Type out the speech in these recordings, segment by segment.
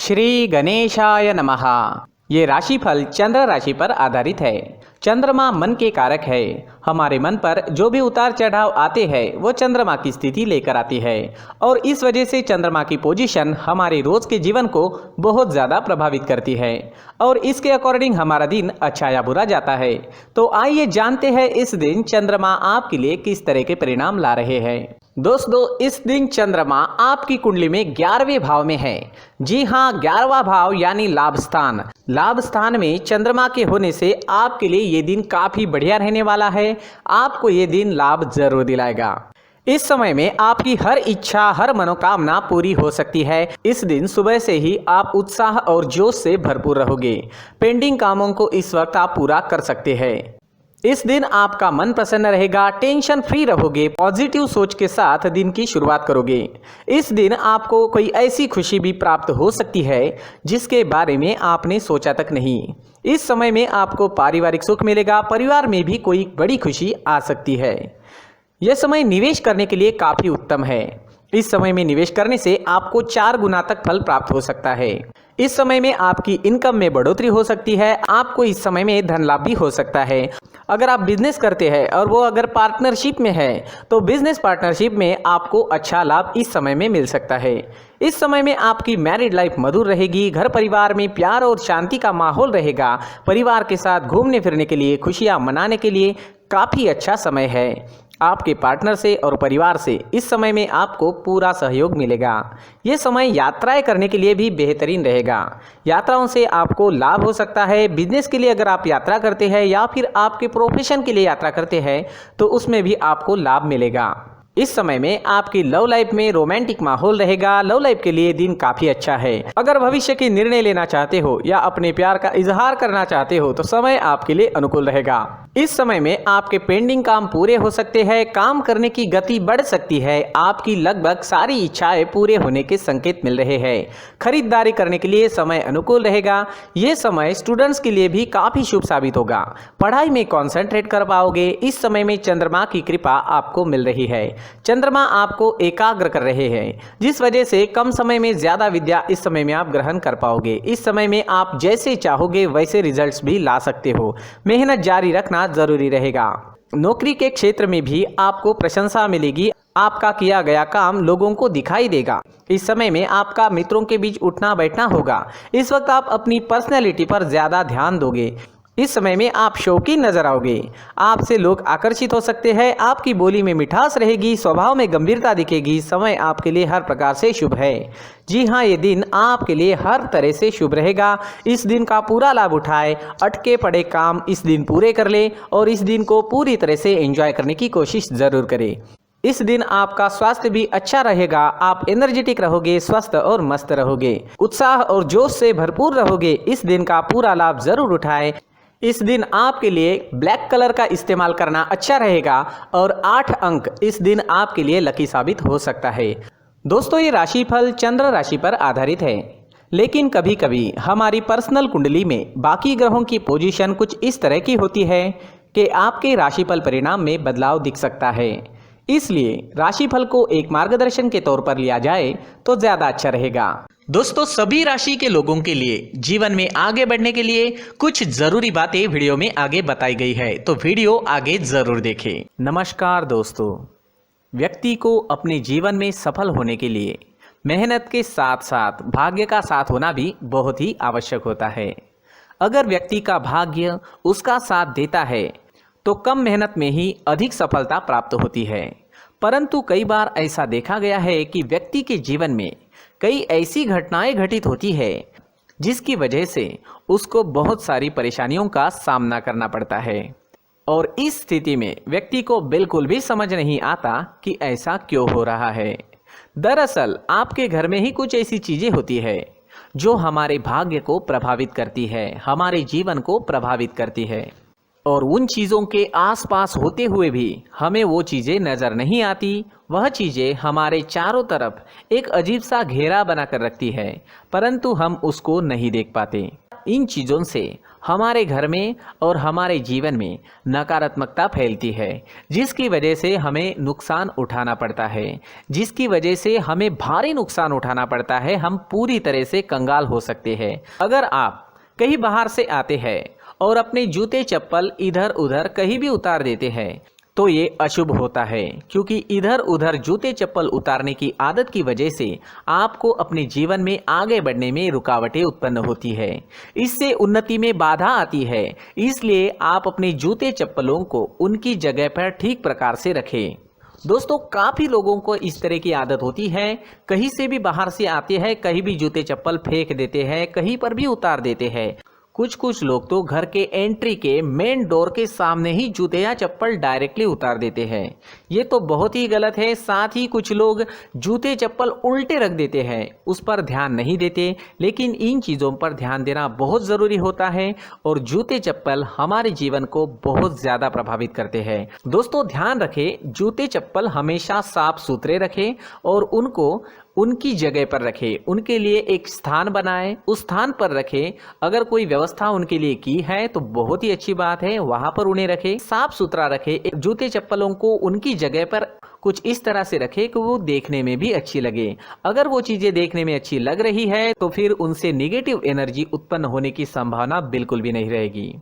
श्री गणेशाय नमः। ये राशिफल चंद्र राशि पर आधारित है। चंद्रमा मन के कारक है। हमारे मन पर जो भी उतार चढ़ाव आते हैं वो चंद्रमा की स्थिति लेकर आती है और इस वजह से चंद्रमा की पोजीशन हमारे रोज के जीवन को बहुत ज़्यादा प्रभावित करती है और इसके अकॉर्डिंग हमारा दिन अच्छा या बुरा जाता है। तो आइए जानते हैं इस दिन चंद्रमा आपके लिए किस तरह के परिणाम ला रहे हैं। दोस्तों, इस दिन चंद्रमा आपकी कुंडली में 11वें भाव में है। जी हाँ, 11वां भाव यानी लाभ स्थान। लाभ स्थान में चंद्रमा के होने से आपके लिए ये दिन काफी बढ़िया रहने वाला है। आपको ये दिन लाभ जरूर दिलाएगा। इस समय में आपकी हर इच्छा, हर मनोकामना पूरी हो सकती है। इस दिन सुबह से ही आप उत्साह और जोश से भरपूर रहोगे। पेंडिंग कामों को इस वक्त आप पूरा कर सकते हैं। इस दिन आपका मन प्रसन्न रहेगा, टेंशन फ्री रहोगे, पॉजिटिव सोच के साथ दिन की शुरुआत करोगे। इस दिन आपको कोई ऐसी खुशी भी प्राप्त हो सकती है जिसके बारे में आपने सोचा तक नहीं। इस समय में आपको पारिवारिक सुख मिलेगा, परिवार में भी कोई बड़ी खुशी आ सकती है। यह समय निवेश करने के लिए काफी उत्तम है। इस समय में निवेश करने से आपको 4 गुना तक फल प्राप्त हो सकता है। इस समय में आपकी इनकम में बढ़ोतरी हो सकती है। आपको इस समय में धन लाभ भी हो सकता है। अगर आप बिजनेस करते हैं और वो अगर पार्टनरशिप में है तो बिजनेस पार्टनरशिप में आपको अच्छा लाभ इस समय में मिल सकता है। इस समय में आपकी मैरिड लाइफ मधुर रहेगी। घर परिवार में प्यार और शांति का माहौल रहेगा। परिवार के साथ घूमने फिरने के लिए, खुशियां मनाने के लिए काफ़ी अच्छा समय है। आपके पार्टनर से और परिवार से इस समय में आपको पूरा सहयोग मिलेगा। ये समय यात्राएं करने के लिए भी बेहतरीन रहेगा। यात्राओं से आपको लाभ हो सकता है। बिजनेस के लिए अगर आप यात्रा करते हैं या फिर आपके प्रोफेशन के लिए यात्रा करते हैं तो उसमें भी आपको लाभ मिलेगा। इस समय में आपकी लव लाइफ में रोमांटिक माहौल रहेगा। लव लाइफ के लिए दिन काफी अच्छा है। अगर भविष्य के निर्णय लेना चाहते हो या अपने प्यार का इजहार करना चाहते हो तो समय आपके लिए अनुकूल रहेगा। इस समय में आपके पेंडिंग काम पूरे हो सकते हैं। काम करने की गति बढ़ सकती है। आपकी लगभग सारी इच्छाएं पूरे होने के संकेत मिल रहे हैं। खरीदारी करने के लिए समय अनुकूल रहेगा। ये समय स्टूडेंट्स के लिए भी काफी शुभ साबित होगा। पढ़ाई में कॉन्सेंट्रेट कर पाओगे। इस समय में चंद्रमा की कृपा आपको मिल रही है। चंद्रमा आपको एकाग्र कर रहे हैं जिस वजह से कम समय में ज्यादा विद्या इस समय में आप ग्रहण कर पाओगे। इस समय में आप जैसे चाहोगे वैसे रिजल्ट्स भी ला सकते हो। मेहनत जारी रखना जरूरी रहेगा। नौकरी के क्षेत्र में भी आपको प्रशंसा मिलेगी। आपका किया गया काम लोगों को दिखाई देगा। इस समय में आपका मित्रों के बीच उठना बैठना होगा। इस वक्त आप अपनी पर्सनैलिटी पर ज्यादा ध्यान दोगे। इस समय में आप शौकीन नजर आओगे। आपसे लोग आकर्षित हो सकते हैं। आपकी बोली में मिठास रहेगी, स्वभाव में गंभीरता दिखेगी। समय आपके लिए हर प्रकार से शुभ है। जी हाँ, ये दिन आपके लिए हर तरह से शुभ रहेगा। इस दिन का पूरा लाभ उठाए। अटके पड़े काम इस दिन पूरे कर ले और इस दिन को पूरी तरह से एंजॉय करने की कोशिश जरूर करें। इस दिन आपका स्वास्थ्य भी अच्छा रहेगा। आप एनर्जेटिक रहोगे, स्वस्थ और मस्त रहोगे, उत्साह और जोश से भरपूर रहोगे। इस दिन का पूरा लाभ जरूर उठाएं। इस दिन आपके लिए ब्लैक कलर का इस्तेमाल करना अच्छा रहेगा और 8 अंक इस दिन आपके लिए लकी साबित हो सकता है। दोस्तों, ये राशिफल चंद्र राशि पर आधारित है, लेकिन कभी कभी हमारी पर्सनल कुंडली में बाकी ग्रहों की पोजीशन कुछ इस तरह की होती है कि आपके राशिफल परिणाम में बदलाव दिख सकता है। इसलिए राशिफल को एक मार्गदर्शन के तौर पर लिया जाए तो ज्यादा अच्छा रहेगा। दोस्तों, सभी राशि के लोगों के लिए जीवन में आगे बढ़ने के लिए कुछ जरूरी बातें वीडियो में आगे बताई गई है, तो वीडियो आगे जरूर देखें। नमस्कार दोस्तों, व्यक्ति को अपने जीवन में सफल होने के लिए मेहनत के साथ साथ भाग्य का साथ होना भी बहुत ही आवश्यक होता है। अगर व्यक्ति का भाग्य उसका साथ देता है तो कम मेहनत में ही अधिक सफलता प्राप्त होती है। परंतु कई बार ऐसा देखा गया है कि व्यक्ति के जीवन में कई ऐसी घटनाएं घटित होती है जिसकी वजह से उसको बहुत सारी परेशानियों का सामना करना पड़ता है और इस स्थिति में व्यक्ति को बिल्कुल भी समझ नहीं आता कि ऐसा क्यों हो रहा है। दरअसल आपके घर में ही कुछ ऐसी चीजें होती है जो हमारे भाग्य को प्रभावित करती है, हमारे जीवन को प्रभावित करती है और उन चीज़ों के आसपास होते हुए भी हमें वो चीज़ें नज़र नहीं आती। वह चीज़ें हमारे चारों तरफ एक अजीब सा घेरा बनाकर रखती है, परंतु हम उसको नहीं देख पाते। इन चीज़ों से हमारे घर में और हमारे जीवन में नकारात्मकता फैलती है, जिसकी वजह से हमें नुकसान उठाना पड़ता है, जिसकी वजह से हमें भारी नुकसान उठाना पड़ता है। हम पूरी तरह से कंगाल हो सकते हैं। अगर आप कहीं बाहर से आते हैं और अपने जूते चप्पल इधर उधर कहीं भी उतार देते हैं तो ये अशुभ होता है, क्योंकि इधर उधर जूते चप्पल उतारने की आदत की वजह से आपको अपने जीवन में आगे बढ़ने में रुकावटें उत्पन्न होती है। इससे उन्नति में बाधा आती है। इसलिए आप अपने जूते चप्पलों को उनकी जगह पर ठीक प्रकार से रखें। दोस्तों, काफ़ी लोगों को इस तरह की आदत होती है, कहीं से भी बाहर से आते हैं, कहीं भी जूते चप्पल फेंक देते हैं, कहीं पर भी उतार देते हैं। कुछ लोग तो घर के एंट्री के मेन डोर के सामने ही जूते या चप्पल डायरेक्टली उतार देते हैं। ये तो बहुत ही गलत है। साथ ही कुछ लोग जूते चप्पल उल्टे रख देते हैं, उस पर ध्यान नहीं देते। लेकिन इन चीज़ों पर ध्यान देना बहुत ज़रूरी होता है और जूते चप्पल हमारे जीवन को बहुत ज़्यादा प्रभावित करते हैं। दोस्तों, ध्यान रखें, जूते चप्पल हमेशा साफ सुथरे रखें और उनको उनकी जगह पर रखें। उनके लिए एक स्थान बनाएं, उस स्थान पर रखें। अगर कोई व्यवस्था उनके लिए की है तो बहुत ही अच्छी बात है, वहां पर उन्हें रखें, साफ सुथरा रखें। जूते चप्पलों को उनकी जगह पर कुछ इस तरह से रखें कि वो देखने में भी अच्छी लगे। अगर वो चीज़ें देखने में अच्छी लग रही है तो फिर उनसे निगेटिव एनर्जी उत्पन्न होने की संभावना बिल्कुल भी नहीं रहेगी।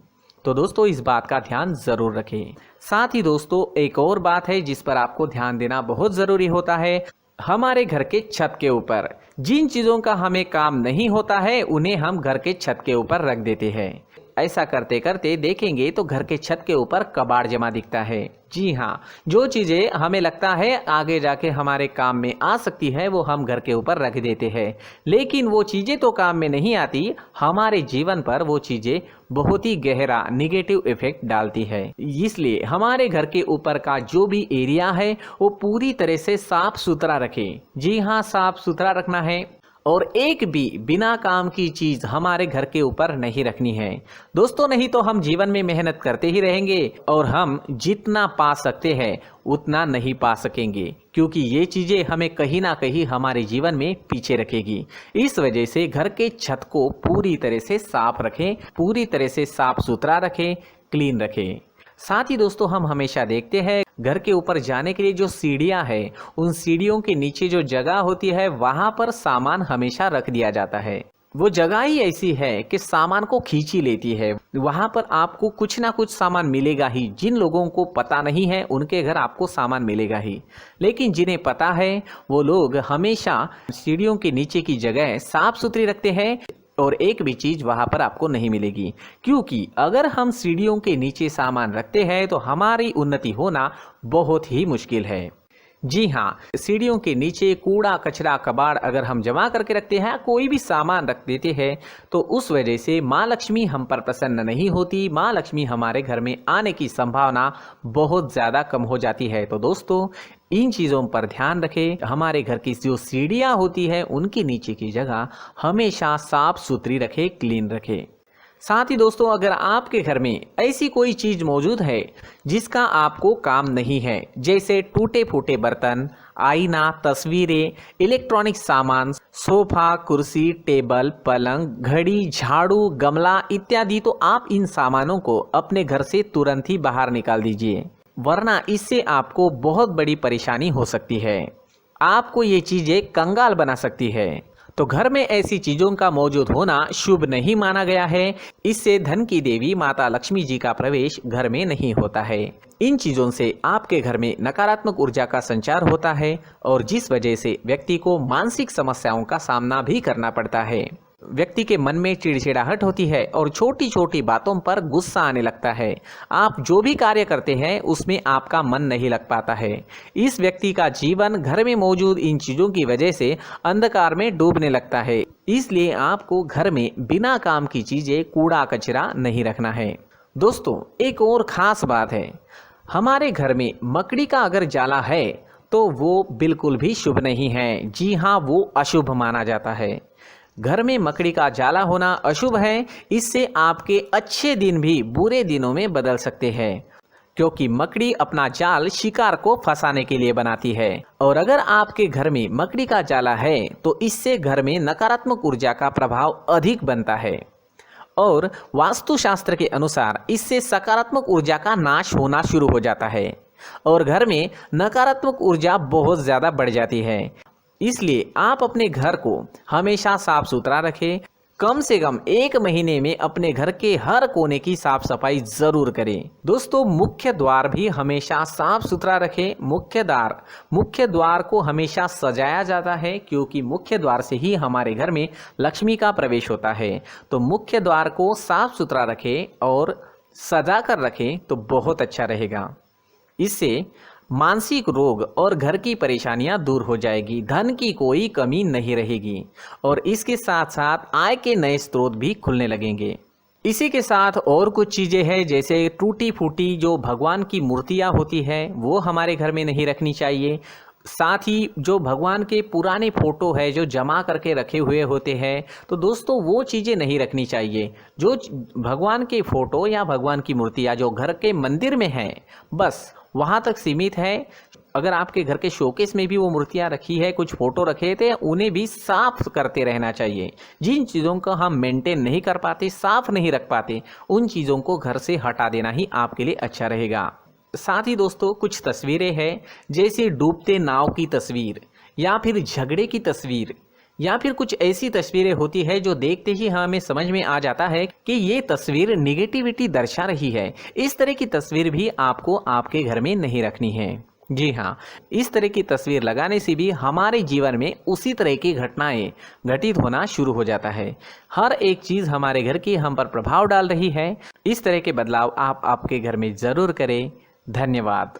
तो दोस्तों, इस बात का ध्यान ज़रूर रखें। साथ ही दोस्तों, एक और बात है जिस पर आपको ध्यान देना बहुत ज़रूरी होता है। हमारे घर के छत के ऊपर जिन चीज़ों का हमें काम नहीं होता है उन्हें हम घर के छत के ऊपर रख देते हैं। ऐसा करते करते देखेंगे तो घर के छत के ऊपर कबाड़ जमा दिखता है। जी हाँ, जो चीज़ें हमें लगता है आगे जाके हमारे काम में आ सकती है वो हम घर के ऊपर रख देते हैं, लेकिन वो चीज़ें तो काम में नहीं आती। हमारे जीवन पर वो चीज़ें बहुत ही गहरा निगेटिव इफेक्ट डालती है। इसलिए हमारे घर के ऊपर का जो भी एरिया है वो पूरी तरह से साफ सुथरा रखें। जी हाँ, साफ सुथरा रखना है और एक भी बिना काम की चीज हमारे घर के ऊपर नहीं रखनी है। दोस्तों, नहीं तो हम जीवन में मेहनत करते ही रहेंगे और हम जितना पा सकते हैं उतना नहीं पा सकेंगे, क्योंकि ये चीजें हमें कहीं ना कहीं हमारे जीवन में पीछे रखेगी। इस वजह से घर के छत को पूरी तरह से साफ रखें, पूरी तरह से साफ सुथरा रखें, क्लीन रखें। साथ ही दोस्तों, हम हमेशा देखते हैं घर के ऊपर जाने के लिए जो सीढ़ियां हैं, उन सीढ़ियों के नीचे जो जगह होती है वहां पर सामान हमेशा रख दिया जाता है। वो जगह ही ऐसी है कि सामान को खींच ही लेती है। वहां पर आपको कुछ ना कुछ सामान मिलेगा ही। जिन लोगों को पता नहीं है उनके घर आपको सामान मिलेगा ही, लेकिन जिन्हें पता है वो लोग हमेशा सीढ़ियों के नीचे की जगह साफ सुथरी रखते हैं और एक भी चीज वहां पर आपको नहीं मिलेगी। क्योंकि अगर हम सीढ़ियों के नीचे सामान रखते हैं तो हमारी उन्नति होना बहुत ही मुश्किल है। जी हाँ, सीढ़ियों के नीचे कूड़ा कचरा कबाड़ अगर हम जमा करके रखते हैं, कोई भी सामान रख देते हैं, तो उस वजह से माँ लक्ष्मी हम पर प्रसन्न नहीं होती। माँ लक्ष्मी हमारे घर में आने की संभावना बहुत ज़्यादा कम हो जाती है। तो दोस्तों, इन चीज़ों पर ध्यान रखें। हमारे घर की जो सीढ़ियाँ होती है उनके नीचे की जगह हमेशा साफ सुथरी रखें, क्लीन रखें। साथ ही दोस्तों, अगर आपके घर में ऐसी कोई चीज़ मौजूद है जिसका आपको काम नहीं है, जैसे टूटे फूटे बर्तन, आईना, तस्वीरें, इलेक्ट्रॉनिक सामान, सोफा, कुर्सी, टेबल, पलंग, घड़ी, झाड़ू, गमला इत्यादि, तो आप इन सामानों को अपने घर से तुरंत ही बाहर निकाल दीजिए, वरना इससे आपको बहुत बड़ी परेशानी हो सकती है। आपको ये चीज़ें कंगाल बना सकती है। तो घर में ऐसी चीज़ों का मौजूद होना शुभ नहीं माना गया है। इससे धन की देवी माता लक्ष्मी जी का प्रवेश घर में नहीं होता है। इन चीज़ों से आपके घर में नकारात्मक ऊर्जा का संचार होता है और जिस वजह से व्यक्ति को मानसिक समस्याओं का सामना भी करना पड़ता है। व्यक्ति के मन में चिड़चिड़ाहट होती है और छोटी छोटी बातों पर गुस्सा आने लगता है। आप जो भी कार्य करते हैं उसमें आपका मन नहीं लग पाता है। इस व्यक्ति का जीवन घर में मौजूद इन चीज़ों की वजह से अंधकार में डूबने लगता है। इसलिए आपको घर में बिना काम की चीज़ें, कूड़ा कचरा नहीं रखना है। दोस्तों, एक और ख़ास बात है, हमारे घर में मकड़ी का अगर जाला है तो वो बिल्कुल भी शुभ नहीं है। जी हाँ, वो अशुभ माना जाता है। घर में मकड़ी का जाला होना अशुभ है। इससे आपके अच्छे दिन भी बुरे दिनों में बदल सकते हैं, क्योंकि मकड़ी अपना जाल शिकार को फंसाने के लिए बनाती है। और अगर आपके घर में मकड़ी का जाला है तो इससे घर में नकारात्मक ऊर्जा का प्रभाव अधिक बनता है और वास्तुशास्त्र के अनुसार इससे सकारात्मक ऊर्जा का नाश होना शुरू हो जाता है और घर में नकारात्मक ऊर्जा बहुत ज़्यादा बढ़ जाती है। इसलिए आप अपने घर को हमेशा साफ सुथरा रखें। कम से कम 1 महीने में अपने घर के हर कोने की साफ सफाई जरूर करें। दोस्तों, मुख्य द्वार भी हमेशा साफ सुथरा रखें। मुख्य द्वार को हमेशा सजाया जाता है क्योंकि मुख्य द्वार से ही हमारे घर में लक्ष्मी का प्रवेश होता है। तो मुख्य द्वार को साफ सुथरा रखें और सजा कर रखें तो बहुत अच्छा रहेगा। इससे मानसिक रोग और घर की परेशानियां दूर हो जाएगी, धन की कोई कमी नहीं रहेगी और इसके साथ साथ आय के नए स्रोत भी खुलने लगेंगे। इसी के साथ और कुछ चीज़ें हैं, जैसे टूटी फूटी जो भगवान की मूर्तियां होती है वो हमारे घर में नहीं रखनी चाहिए। साथ ही जो भगवान के पुराने फोटो है जो जमा करके रखे हुए होते हैं, तो दोस्तों वो चीज़ें नहीं रखनी चाहिए। जो भगवान के फोटो या भगवान की मूर्तियाँ जो घर के मंदिर में हैं बस वहाँ तक सीमित है। अगर आपके घर के शोकेस में भी वो मूर्तियाँ रखी है, कुछ फोटो रखे थे, उन्हें भी साफ करते रहना चाहिए। जिन चीज़ों को हम मेंटेन नहीं कर पाते, साफ नहीं रख पाते, उन चीज़ों को घर से हटा देना ही आपके लिए अच्छा रहेगा। साथ ही दोस्तों कुछ तस्वीरें हैं, जैसे डूबते नाव की तस्वीर या फिर झगड़े की तस्वीर या फिर कुछ ऐसी तस्वीरें होती है जो देखते ही हमें समझ में आ जाता है कि ये तस्वीर निगेटिविटी दर्शा रही है। इस तरह की तस्वीर भी आपको आपके घर में नहीं रखनी है। जी हाँ, इस तरह की तस्वीर लगाने से भी हमारे जीवन में उसी तरह की घटनाएं घटित होना शुरू हो जाता है। हर एक चीज़ हमारे घर की हम पर प्रभाव डाल रही है। इस तरह के बदलाव आप आपके घर में ज़रूर करें। धन्यवाद।